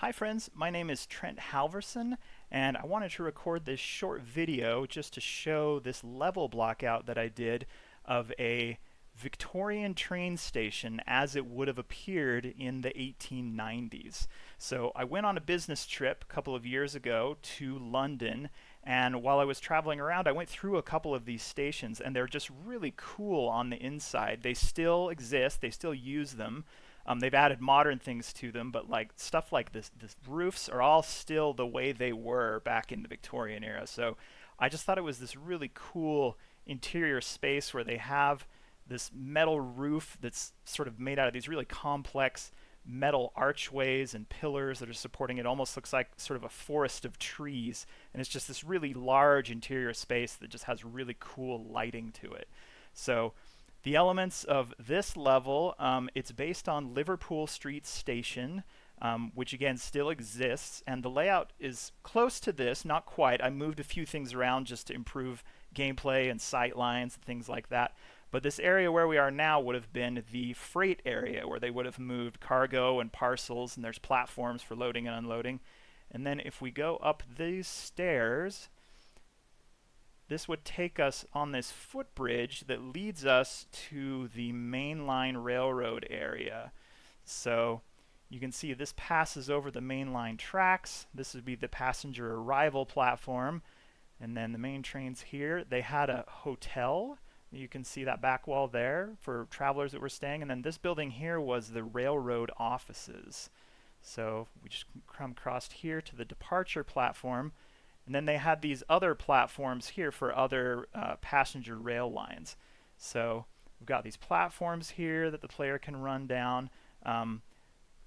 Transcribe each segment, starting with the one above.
Hi friends, my name is Trent Halverson, and I wanted to record this short video just to show this level block out that I did of a Victorian train station as it would have appeared in the 1890s. So I went on a business trip a couple of years ago to London, and while I was traveling around, I went through a couple of these stations, and they're just really cool on the inside. They still exist, they still use them. They've added modern things to them, but like stuff like this roofs are all still the way they were back in the Victorian era. So I just thought it was this really cool interior space where they have this metal roof that's sort of made out of these really complex metal archways and pillars that are supporting it. Almost looks like sort of a forest of trees, and it's just this really large interior space that just has really cool lighting to it. So the elements of this level, it's based on Liverpool Street Station, which again still exists, and the layout is close to this, not quite. I moved a few things around just to improve gameplay and sight lines and things like that. But this area where we are now would have been the freight area where they would have moved cargo and parcels, and there's platforms for loading and unloading. And then if we go up these stairs, this would take us on this footbridge that leads us to the mainline railroad area. So you can see this passes over the mainline tracks. This would be the passenger arrival platform. And then the main trains here, they had a hotel. You can see that back wall there for travelers that were staying. And then this building here was the railroad offices. So we just come across here to the departure platform. And then they had these other platforms here for other passenger rail lines. So we've got these platforms here that the player can run down.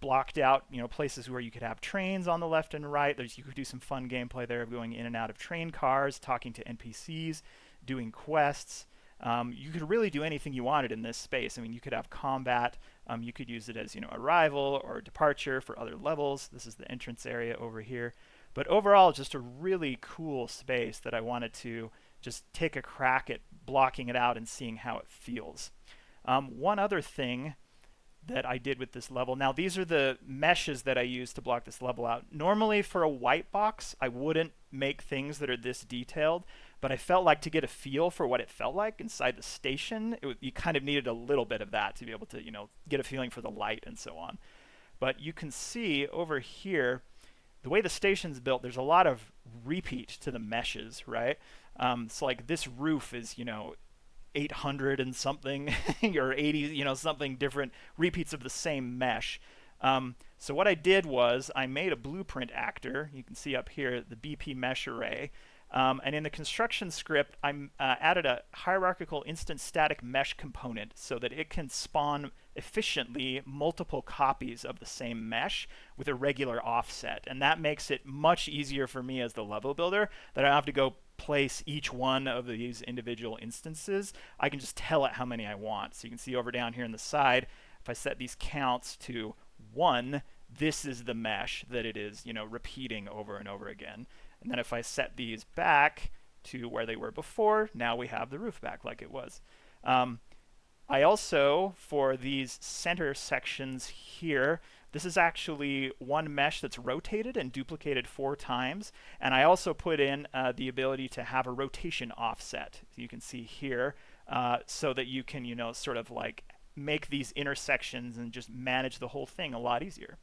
Blocked out, places where you could have trains on the left and right. You could do some fun gameplay there of going in and out of train cars, talking to NPCs, doing quests. You could really do anything you wanted in this space. I mean, you could have combat. You could use it as, arrival or departure for other levels. This is the entrance area over here. But overall, just a really cool space that I wanted to just take a crack at blocking it out and seeing how it feels. One other thing that I did with this level, now these are the meshes that I used to block this level out. Normally for a white box, I wouldn't make things that are this detailed, but I felt like to get a feel for what it felt like inside the station, you kind of needed a little bit of that to be able to, get a feeling for the light and so on. But you can see over here, the way the station's built, there's a lot of repeat to the meshes, right? So like this roof is, 800 and something, or 80, something different repeats of the same mesh. So what I did was I made a blueprint actor. You can see up here the BP mesh array. And in the construction script, I added a hierarchical instant static mesh component so that it can spawn efficiently multiple copies of the same mesh with a regular offset. And that makes it much easier for me as the level builder that I don't have to go place each one of these individual instances. I can just tell it how many I want. So you can see over down here on the side, if I set these counts to 1, this is the mesh that it is, repeating over and over again. And then if I set these back to where they were before, now we have the roof back like it was. I also, for these center sections here, this is actually one mesh that's rotated and duplicated 4 times. And I also put in the ability to have a rotation offset. You can see here, so that you can, sort of like make these intersections and just manage the whole thing a lot easier.